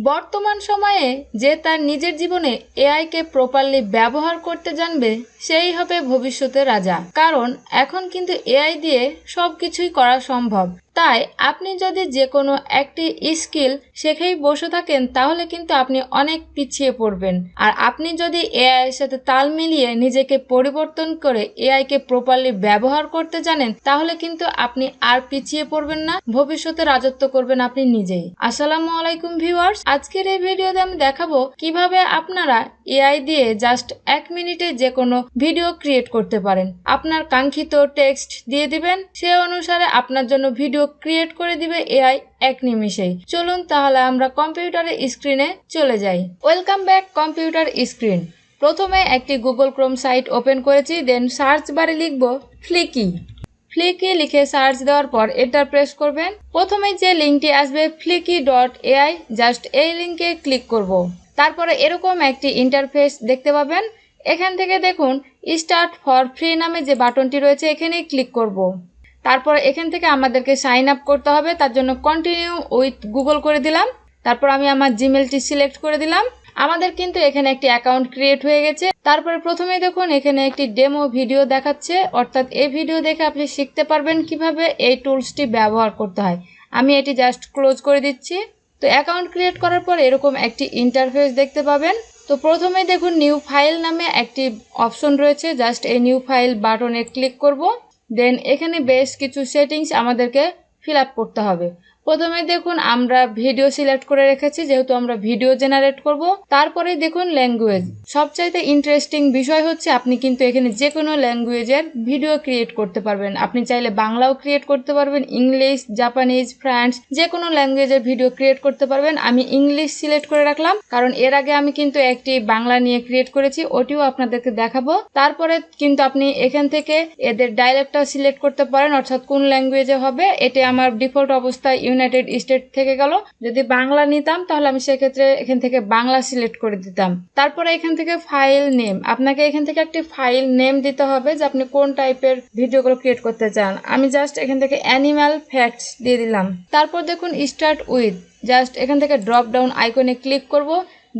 বর্তমান সময়ে যে তার নিজের জীবনে এআই কে প্রপারলি ব্যবহার করতে জানবে সেই হবে ভবিষ্যতের রাজা। কারণ এখন কিন্তু এআই দিয়ে সবকিছুই করা সম্ভব। তাই আপনি যদি যে কোনো একটি স্কিল শেখেই বসে থাকেন তাহলে কিন্তু আপনি অনেক পিছিয়ে পড়বেন। আর আপনি যদি এআই এর সাথে তাল মিলিয়ে নিজেকে পরিবর্তন করে এআই কে প্রপারলি ব্যবহার করতে জানেন তাহলে কিন্তু আপনি আর পিছিয়ে পড়বেন না, ভবিষ্যতে রাজত্ব করবেন আপনি নিজেই। আসসালামু আলাইকুম ভিউয়ার্স, আজকের এই ভিডিওতে আমি দেখাবো কিভাবে আপনারা এআই দিয়ে জাস্ট 1 মিনিটে যে কোনো ভিডিও ক্রিয়েট করতে পারেন। আপনার কাঙ্ক্ষিত টেক্সট দিয়ে দিবেন, সে অনুসারে আপনার জন্য ভিডিও ক্রিয়েট করে দিবে এআই 1 নিমিষেই। চলুন তাহলে আমরা কম্পিউটারের স্ক্রিনে চলে যাই। Welcome back computer screen. প্রথমে একটি গুগল ক্রোম সাইট ওপেন করেছি, দেন সার্চ বারে লিখব ফ্লিকি। ফ্লিকি লিখে সার্চ দেওয়ার পর এন্টার প্রেস করবেন। প্রথমে যে লিঙ্কটি আসবে fliki.ai, জাস্ট এই লিঙ্কে ক্লিক করব। তারপরে এরকম একটি ইন্টারফেস দেখতে পাবেন। এখান থেকে দেখুন স্টার্ট ফর ফ্রি নামে যে বাটনটি রয়েছে এখানে ক্লিক করব। তারপর এখান থেকে আমাদেরকে সাইন আপ করতে হবে, তার জন্য কন্টিনিউ উইথ গুগল করে দিলাম। তারপর আমি আমার জিমেলটি সিলেক্ট করে দিলাম। আমাদের কিন্তু এখানে একটি অ্যাকাউন্ট ক্রিয়েট হয়ে গেছে। তারপরে প্রথমেই দেখুন এখানে একটি ডেমো ভিডিও দেখাচ্ছে, অর্থাৎ এই ভিডিও দেখে আপনি শিখতে পারবেন কিভাবে এই টুলসটি ব্যবহার করতে হয়। আমি এটি জাস্ট ক্লোজ করে দিচ্ছি। তো অ্যাকাউন্ট ক্রিয়েট করার পর এরকম একটি ইন্টারফেস দেখতে পাবেন। তো প্রথমেই দেখুন নিউ ফাইল নামে একটি অপশন রয়েছে, জাস্ট এই নিউ ফাইল বাটনে ক্লিক করব। দেন এখানে বেশ কিছু সেটিংস আমাদেরকে ফিল আপ করতে হবে। প্রথমে দেখুন আমরা ভিডিও সিলেক্ট করে রেখেছি, যেহেতু আমরা ভিডিও জেনারেট করব। তারপরে দেখুন ল্যাঙ্গুয়েজ। সবচাইতে ইন্টারেস্টিং বিষয় হচ্ছে আপনি কিন্তু এখানে যে কোনো ল্যাঙ্গুয়েজের ভিডিও ক্রিয়েট করতে পারবেন। আপনি চাইলে বাংলাও ক্রিয়েট করতে পারবেন, ইংলিশ, জাপানিজ, ফ্রান্স, যে কোনো ল্যাঙ্গুয়েজের ভিডিও ক্রিয়েট করতে পারবেন। আমি ইংলিশ সিলেক্ট করে রাখলাম, কারণ এর আগে আমি কিন্তু একটি বাংলা নিয়ে ক্রিয়েট করেছি, ওটিও আপনাদেরকে দেখাবো। তারপরে কিন্তু আপনি এখান থেকে এদের ডায়ালেক্টটা সিলেক্ট করতে পারেন, অর্থাৎ কোন ল্যাঙ্গুয়েজে হবে। এটি আমার ডিফল্ট অবস্থায় ইউনাইটেড স্টেট থেকে গেল। যদি বাংলা নিতাম তাহলে আমি সেক্ষেত্রে এখান থেকে বাংলা সিলেক্ট করে দিতাম। তারপরে এখান থেকে ফাইল নেম, আপনাকে এখান থেকে একটি ফাইল নেম দিতে হবে যে আপনি কোন টাইপের ভিডিওগুলো ক্রিয়েট করতে চান। আমি জাস্ট এখান থেকে অ্যানিম্যাল ফ্যাক্টস দিয়ে দিলাম। তারপর দেখুন স্টার্ট উইথ, জাস্ট এখান থেকে ড্রপ ডাউন আইকনে ক্লিক করব।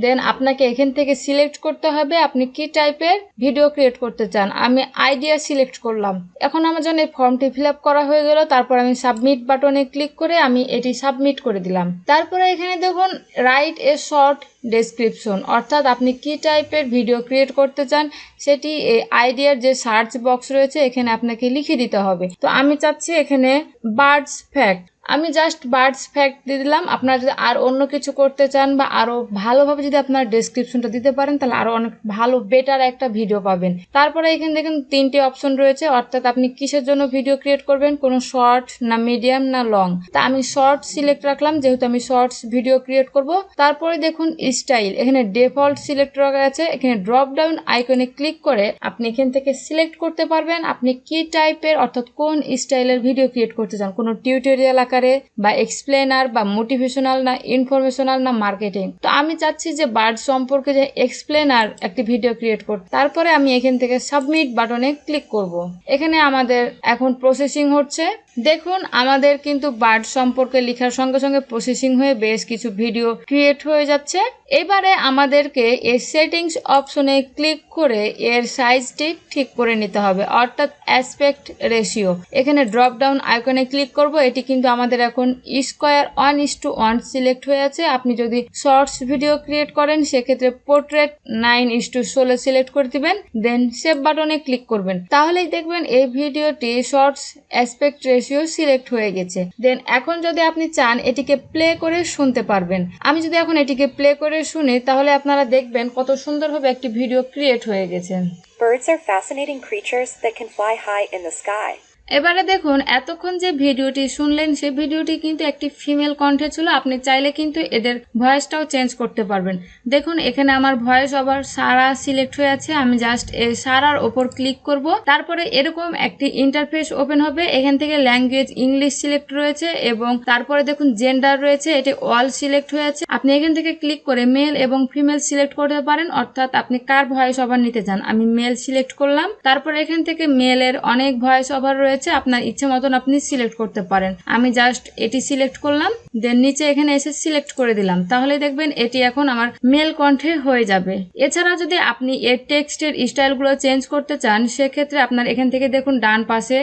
দেন আপনাকে এখান থেকে সিলেক্ট করতে হবে আপনি কি টাইপের ভিডিও ক্রিয়েট করতে চান। আমি আইডিয়া সিলেক্ট করলাম। এখন আমার জন্য এই ফর্মটি ফিল আপ করা হয়ে গেল। তারপর আমি সাবমিট বাটনে ক্লিক করে আমি এটি সাবমিট করে দিলাম। তারপরে এখানে দেখুন রাইট এ শর্ট ডেসক্রিপশন, অর্থাৎ আপনি কি টাইপের ভিডিও ক্রিয়েট করতে চান সেটি এই আইডিয়ার যে সার্চ বক্স রয়েছে এখানে আপনাকে লিখে দিতে হবে। তো আমি চাচ্ছি এখানে বার্ডস ফ্যাক্ট, আমি জাস্ট বার্ডস ফ্যাক্ট দিয়ে দিলাম। আপনারা যদি আর অন্য কিছু করতে চান বা আরো ভালোভাবে যদি আপনার ডেসক্রিপশনটা দিতে পারেন তাহলে আরো অনেক ভালো বেটার একটা ভিডিও পাবেন। তারপরে এখানে দেখুন 3টি অপশন রয়েছে, অর্থাৎ আপনি কিসের জন্য ভিডিও ক্রিয়েট করবেন, কোনো শর্ট না মিডিয়াম না লং। তা আমি শর্ট সিলেক্ট রাখলাম, যেহেতু আমি শর্টস ভিডিও ক্রিয়েট করব। তারপরে দেখুন স্টাইল, এখানে ডিফল্ট সিলেক্ট রাখা আছে। এখানে ড্রপ ডাউন আইকনে ক্লিক করে আপনি এখান থেকে সিলেক্ট করতে পারবেন আপনি কি টাইপের, অর্থাৎ কোন স্টাইলের ভিডিও ক্রিয়েট করতে চান, কোনো টিউটোরিয়াল বা এক্সপ্লেনার বা মোটিভেশনাল না ইনফরমেশনাল না মার্কেটিং। তো আমি চাচ্ছি যে বার্ড সম্পর্কে যে এক্সপ্লেনার একটি ভিডিও ক্রিয়েট করতে। তারপরে আমি এখান থেকে সাবমিট বাটনে ক্লিক করব। এখানে আমাদের এখন প্রসেসিং হচ্ছে। দেখুন আমাদের কিন্তু বার্ড সম্পর্কে লেখার সঙ্গে সঙ্গে প্রসেসিং হয়ে বেশ কিছু ভিডিও ক্রিয়েট হয়ে যাচ্ছে। এবারে আমাদেরকে এই সেটিংস অপশনে ক্লিক করে এর সাইজটি ঠিক করে নিতে হবে, অর্থাৎ অ্যাসপেক্ট রেশিও। এখানে ড্রপ ডাউন আইকনে ক্লিক করব। এটি কিন্তু আমাদের এখন স্কোয়ার 1:1 সিলেক্ট হয়ে আছে। আপনি যদি শর্টস ভিডিও ক্রিয়েট করেন সেক্ষেত্রে পোর্ট্রেট 9:16 সিলেক্ট করে দিবেন। দেন সেভ বাটনে ক্লিক করবেন, তাহলেই দেখবেন এই ভিডিওটি শর্টস অ্যাসপেক্ট রেশিও সিলেক্ট হয়ে গেছে। দেন এখন যদি আপনি চান এটিকে প্লে করে শুনতে পারবেন। আমি যদি এখন এটিকে প্লে করে শুনি তাহলে আপনারা দেখবেন কত সুন্দরভাবে একটি ভিডিও ক্রিয়েট হয়ে গেছে। Birds are fascinating creatures that can fly high in the sky. এবারে দেখুন এতক্ষণ যে ভিডিওটি শুনলেন সেই ভিডিওটি কিন্তু একটি ফিমেল কণ্ঠে ছিল। আপনি চাইলে কিন্তু এদের ভয়েসটাও চেঞ্জ করতে পারবেন। দেখুন এখানে আমার ভয়েস ওভার সারা সিলেক্ট হয়ে আছে। আমি জাস্ট এই সারার ওপর ক্লিক করব। তারপরে এরকম একটি ইন্টারফেস ওপেন হবে। এখান থেকে ল্যাঙ্গুয়েজ ইংলিশ সিলেক্ট রয়েছে এবং তারপরে দেখুন জেন্ডার রয়েছে, এটি অল সিলেক্ট হয়ে আছে। আপনি এখান থেকে ক্লিক করে মেল এবং ফিমেল সিলেক্ট করতে পারেন, অর্থাৎ আপনি কার ভয়েস ওভার নিতে চান। আমি মেল সিলেক্ট করলাম। তারপর এখান থেকে মেলের অনেক ভয়েস ওভার রয়েছে, রয়েছে আপনার ইচ্ছে মতন আপনি সিলেক্ট করতে পারেন। আমি জাস্ট এটি সিলেক্ট করলাম, দেন নিচে এখানে এসে সিলেক্ট করে দিলাম, তাহলে দেখবেন এটি এখন আমার মেল কণ্ঠে হয়ে যাবে। এছাড়া যদি আপনি এর টেক্সটের স্টাইলগুলো চেঞ্জ করতে চান সেক্ষেত্রে আপনার এখান থেকে দেখুন ডান পাশে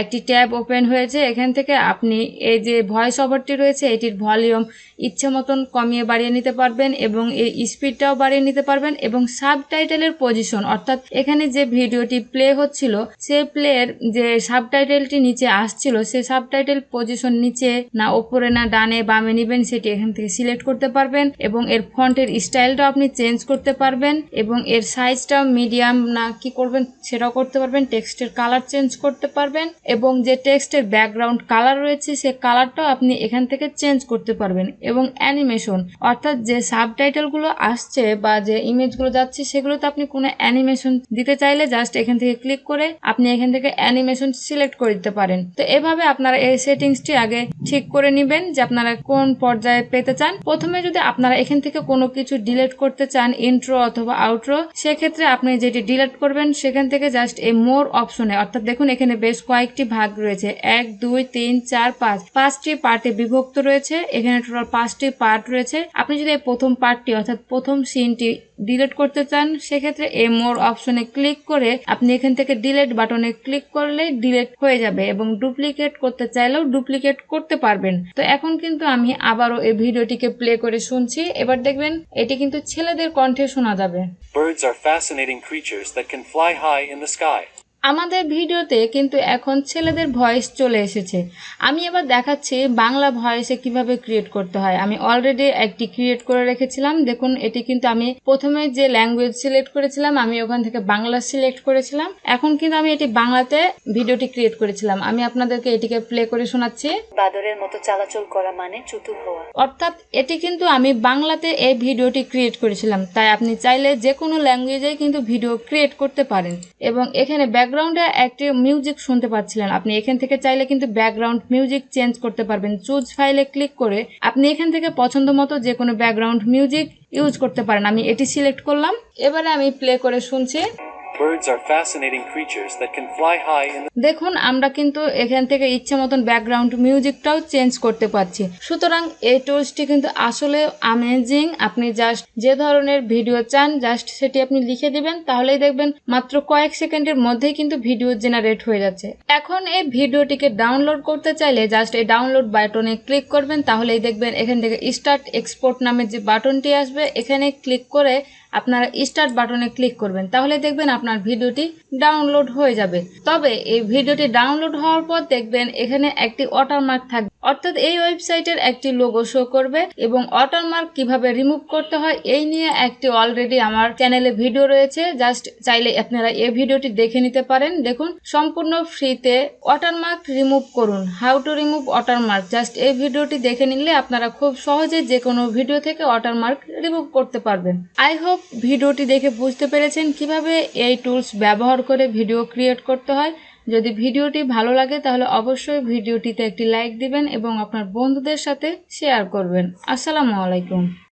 একটি ট্যাব ওপেন হয়েছে। এখান থেকে আপনি এই যে ভয়েস ওভারটি রয়েছে এটির ভলিউম ইচ্ছে মতন কমিয়ে বাড়িয়ে নিতে পারবেন এবং এই স্পিডটাও বাড়িয়ে নিতে পারবেন এবং সাবটাইটেলের পজিশন অর্থাৎ এখানে যে ভিডিওটি প্লে হচ্ছিল সে প্লের যে সাবটাইটেলটি নিচে আসছিল সে সাবটাইটেল পজিশন নিচে না ওপরে না ডানে বামে নেবেন সেটি এখান থেকে সিলেক্ট করতে পারবেন এবং এর ফন্টের স্টাইলটাও আপনি চেঞ্জ করতে পারবেন এবং এর সাইজটাও মিডিয়াম না কি করবেন সেটাও করতে পারবেন। টেক্সটের কালার চেঞ্জ করতে পারবেন এবং যে টেক্সটের ব্যাকগ্রাউন্ড কালার রয়েছে সে কালারটাও আপনি এখান থেকে চেঞ্জ করতে পারবেন এবং অ্যানিমেশন অর্থাৎ যে সাবটাইটেলগুলো আসছে বা যে ইমেজগুলো যাচ্ছে সেগুলোতে আপনি কোনো অ্যানিমেশন দিতে চাইলে জাস্ট এখান থেকে ক্লিক করে আপনি এখান থেকে অ্যানিমেশন সিলেক্ট করে দিতে পারেন। তো এভাবে আপনারা এই সেটিংসটি আগে ঠিক করে নেবেন যে আপনারা কোন পর্যায়ে পেতে চান। প্রথমে যদি আপনারা এখান থেকে কোনো কিছু ডিলিট করতে চান ইন্ট্রো অথবা আউট্রো সেক্ষেত্রে আপনি যেটি ডিলিট করবেন সেখান থেকে জাস্ট এই মোর অপশনে অর্থাৎ দেখুন এখানে বেশ কয়েকটি ভাগ রয়েছে 1 2 3 4 5 5টি পার্টে বিভক্ত রয়েছে। এখানে টোটাল 5টি পার্ট রয়েছে। আপনি যদি এই প্রথম পার্টটি অর্থাৎ প্রথম সিনটি ডিলিট করতে চান সেক্ষেত্রে এই মোর অপশনে ক্লিক করে আপনি এখান থেকে ডিলিট বাটনে ক্লিক করলে ডিলিট হয়ে যাবে এবং ডুপ্লিকেট করতে চাইলেও ডুপ্লিকেট করতে পারবেন। তো এখন কিন্তু আমি আবারও এই ভিডিওটিকে প্লে করে শুনছি। এবার দেখবেন এটি কিন্তু ছেলেদের কণ্ঠে শোনা যাবে। Birds are fascinating creatures that can fly high in the sky. আমাদের ভিডিওতে কিন্তু এখন ছেলেদের ভয়েস চলে এসেছে। আমি এবার দেখাচ্ছি বাংলা ভয়েসে কিভাবে ক্রিয়েট করতে হয়। আমি অলরেডি একটি ক্রিয়েট করে রেখেছিলাম। দেখুন এটি কিন্তু আমি প্রথমে যে ল্যাঙ্গুয়েজ সিলেক্ট করেছিলাম আমি ওখান থেকে বাংলা সিলেক্ট করেছিলাম। এখন কিন্তু আমি এটি বাংলাতে ভিডিওটি ক্রিয়েট করেছিলাম। আমি আপনাদেরকে এটিকে প্লে করে শোনাচ্ছি। বাদরের মতো চালাচল করা মানে চতুর হওয়া। অর্থাৎ এটি কিন্তু আমি বাংলাতে এই ভিডিওটি ক্রিয়েট করেছিলাম। তাই আপনি চাইলে যে কোনো ল্যাঙ্গুয়েজে কিন্তু ভিডিও ক্রিয়েট করতে পারেন এবং এখানে ব্যাকগ্রাউন্ডে একটি মিউজিক শুনতে পাচ্ছিলেন। আপনি এখান থেকে চাইলে কিন্তু ব্যাকগ্রাউন্ড মিউজিক চেঞ্জ করতে পারবেন। চুজ ফাইলে ক্লিক করে আপনি এখান থেকে পছন্দ মতো যে কোনো ব্যাকগ্রাউন্ড মিউজিক ইউজ করতে পারেন। আমি এটি সিলেক্ট করলাম। এবারে আমি প্লে করে শুনছি। Birds are fascinating creatures that can fly high in the দেখুন আমরা কিন্তু এখান থেকে ইচ্ছে মতন ব্যাকগ্রাউন্ড মিউজিকটাও চেঞ্জ করতে পারছি। সুতরাং এই টুলসটি কিন্তু আসলে অ্যামেজিং। আপনি জাস্ট যে ধরনের ভিডিও চান জাস্ট সেটি আপনি লিখে দিবেন তাহলেই দেখবেন মাত্র কয়েক সেকেন্ডের মধ্যেই কিন্তু ভিডিও জেনারেট হয়ে যাচ্ছে। এখন এই ভিডিওটিকে ডাউনলোড করতে চাইলে জাস্ট এই ডাউনলোড বাটনে ক্লিক করবেন তাহলেই দেখবেন এখান থেকে স্টার্ট এক্সপোর্ট নামের যে বাটনটি আসবে এখানে ক্লিক করে আপনারা স্টার্ট বাটনে ক্লিক করবেন তাহলে দেখবেন আপনার ভিডিওটি ডাউনলোড হয়ে যাবে। তবে এই ভিডিওটি ডাউনলোড হওয়ার পর দেখবেন এখানে একটি ওয়াটারমার্ক থাকবে অর্থাৎ এই ওয়েবসাইটের একটি লোগো শো করবে এবং ওয়াটারমার্ক কিভাবে রিমুভ করতে হয় এই নিয়ে একটি অলরেডি আমার চ্যানেলে ভিডিও রয়েছে। জাস্ট চাইলে আপনারা এই ভিডিওটি দেখে নিতে পারেন। দেখুন সম্পূর্ণ ফ্রিতে ওয়াটারমার্ক রিমুভ করুন, how to remove watermark. Just এই ভিডিওটি দেখে নিলে আপনারা খুব সহজে যে কোনো ভিডিও থেকে ওয়াটারমার্ক রিমুভ করতে পারবেন। আই হোপ ভিডিওটি দেখে বুঝতে পেরেছেন কিভাবে এই টুলস ব্যবহার করে ভিডিও ক্রিয়েট করতে হয়। যদি ভিডিওটি ভালো লাগে তাহলে অবশ্যই ভিডিওটিতে একটি লাইক দিবেন এবং আপনার বন্ধুদের সাথে শেয়ার করবেন। আসসালামু আলাইকুম।